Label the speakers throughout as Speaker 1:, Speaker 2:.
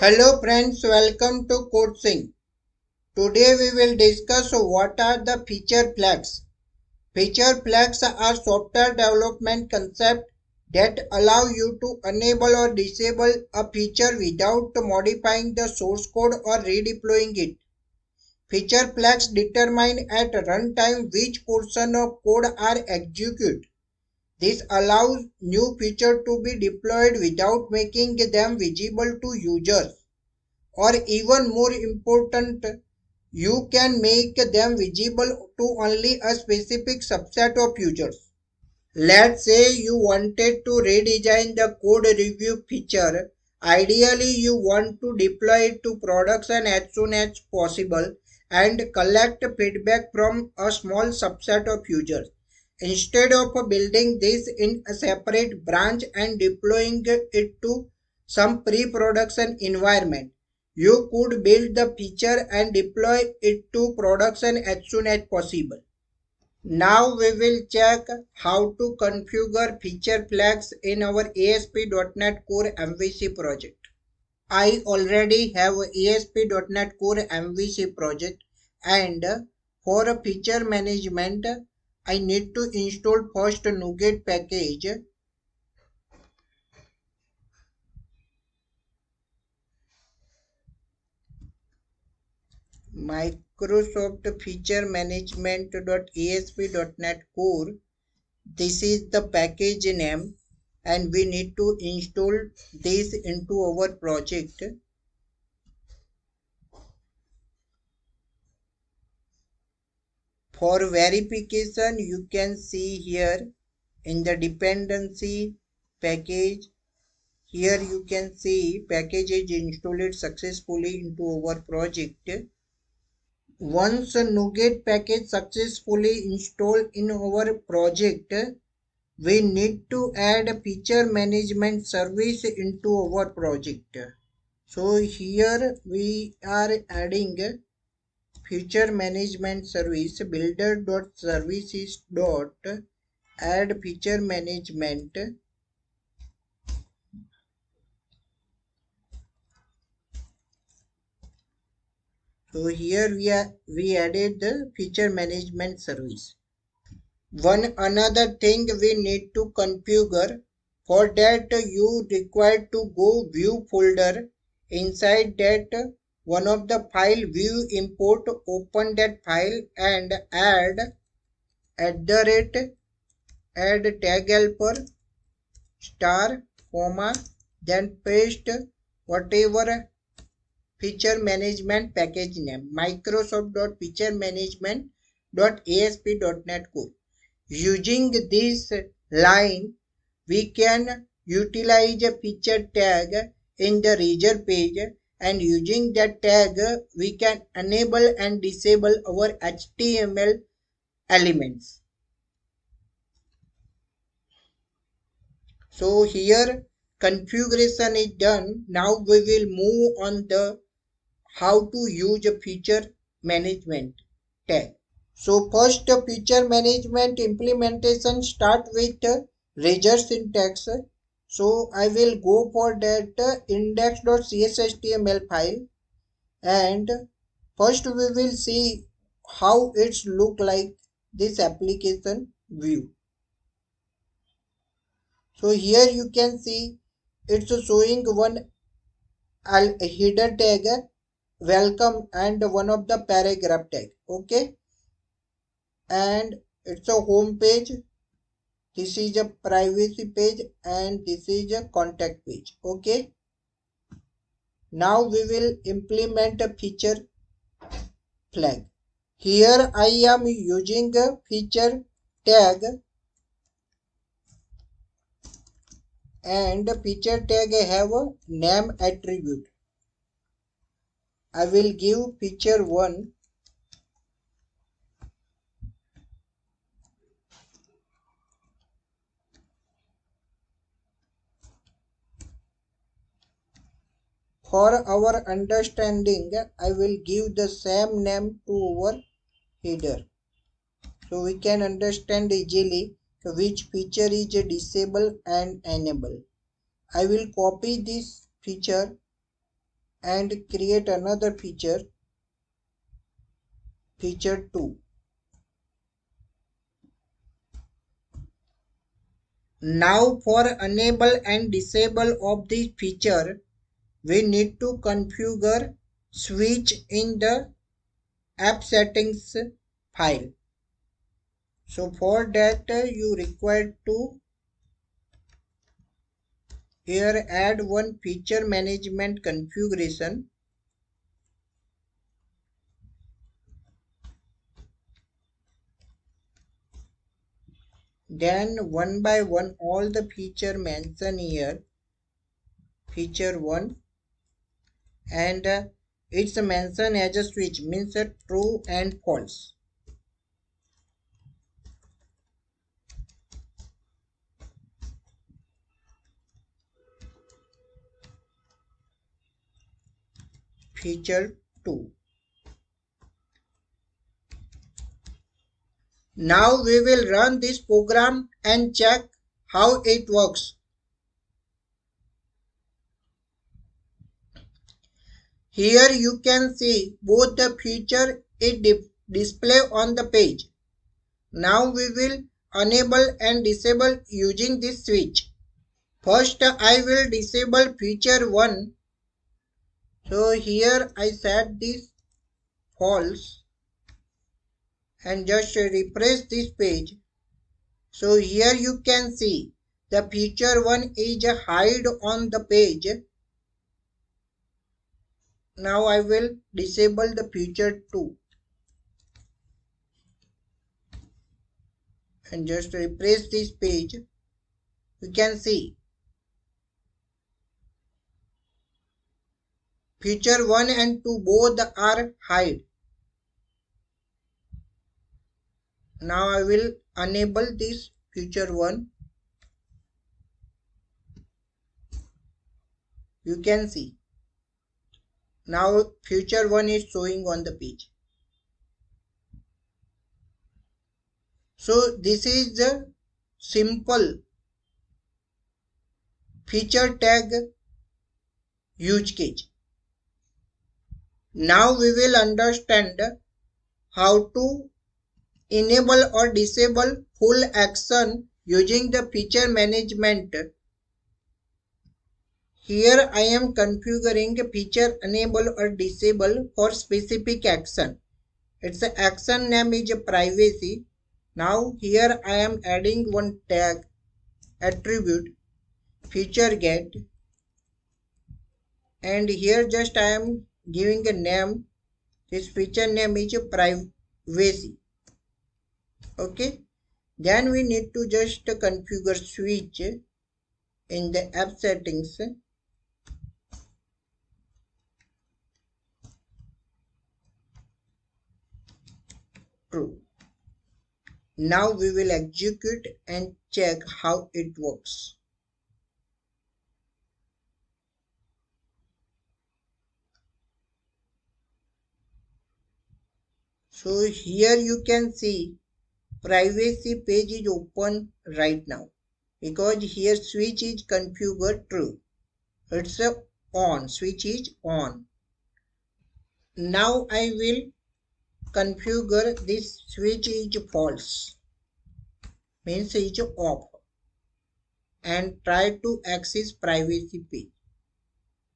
Speaker 1: Hello friends, welcome to Coaching. Today we will discuss what are the feature flags. Feature flags are software development concepts that allow you to enable or disable a feature without modifying the source code or redeploying it. Feature flags determine at runtime which portion of code are executed. This allows new features to be deployed without making them visible to users. Or even more important, you can make them visible to only a specific subset of users. Let's say you wanted to redesign the code review feature. Ideally, you want to deploy it to production as soon as possible and collect feedback from a small subset of users. Instead of building this in a separate branch and deploying it to some pre-production environment, you could build the feature and deploy it to production as soon as possible. Now we will check how to configure feature flags in our ASP.NET Core MVC project. I already have ASP.NET Core MVC project, and for feature management I need to install first NuGet package. Microsoft Feature Management.asp.NET Core. This is the package name and we need to install this into our project. For verification, you can see here in the dependency package. Here you can see package is installed successfully into our project. Once a NuGet package successfully installed in our project, we need to add a feature management service into our project. So here we are adding feature management service builder.services dot add feature management. So here we added the feature management service. One another thing we need to configure. For that you require to go view folder. Inside that one of the file view import, open that file and add add tag helper star comma then paste whatever feature management package name Microsoft.featuremanagement.asp.NET Core. Using this line, we can utilize a feature tag in the region page, and using that tag, we can enable and disable our HTML elements. So here configuration is done. Now we will move on the how to use a feature management tag. So first feature management implementation start with razor syntax. So I will go for that index.cshtml file, and first we will see how it's look like this application view. So here you can see it's showing one header tag welcome and one of the paragraph tag. Okay, and it's a home page, this is a privacy page, and this is a contact page. Okay, now we will implement a feature flag. Here I am using a feature tag, and feature tag have a name attribute. I will give feature 1. For our understanding, I will give the same name to our header, so we can understand easily which feature is disable and enable. I will copy this feature and create another feature, feature 2. Now for enable and disable of this feature, we need to configure switch in the app settings file. So for that you require to here add one feature management configuration. Then one by one all the feature mentioned here, feature 1, and it's mentioned as a switch means true and false. Feature 2. Now we will run this program and check how it works. Here you can see both the feature it display on the page. Now we will enable and disable using this switch. First I will disable feature 1. So here I set this false and just refresh this page. So here you can see the feature 1 is hide on the page. Now I will disable the feature 2 and just refresh this page. You can see feature 1 and 2 both are hide. Now I will enable this feature 1. You can see now feature 1 is showing on the page. So this is the simple feature tag use case. Now we will understand how to enable or disable full action using the feature management. Here I am configuring a feature enable or disable for specific action. Its action name is privacy. Now here I am adding one tag attribute feature get, and here just I am giving a name. This feature name is privacy. Okay. Then we need to just configure switch in the app settings. True. Now we will execute and check how it works. So here you can see privacy page is open right now because here switch is configured true. It's on, switch is on. Now I will configure this switch is false, means is off, and try to access privacy page.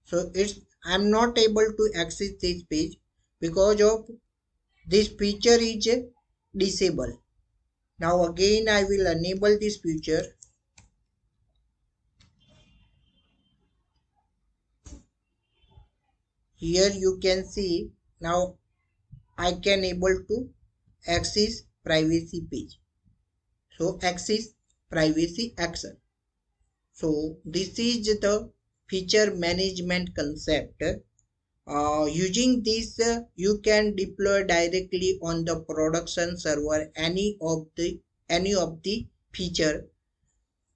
Speaker 1: So I'm not able to access this page because of this feature is disabled. Now again I will enable this feature. Here you can see now I can able to access privacy page. So access privacy action. So this is the feature management concept. Using this you can deploy directly on the production server any of the feature.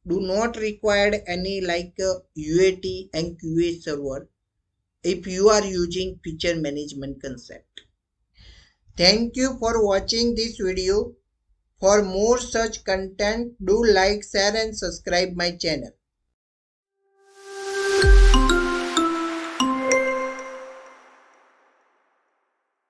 Speaker 1: Do not require any like UAT and QA server if you are using feature management concept. Thank you for watching this video. For more such content, do like, share and subscribe my channel.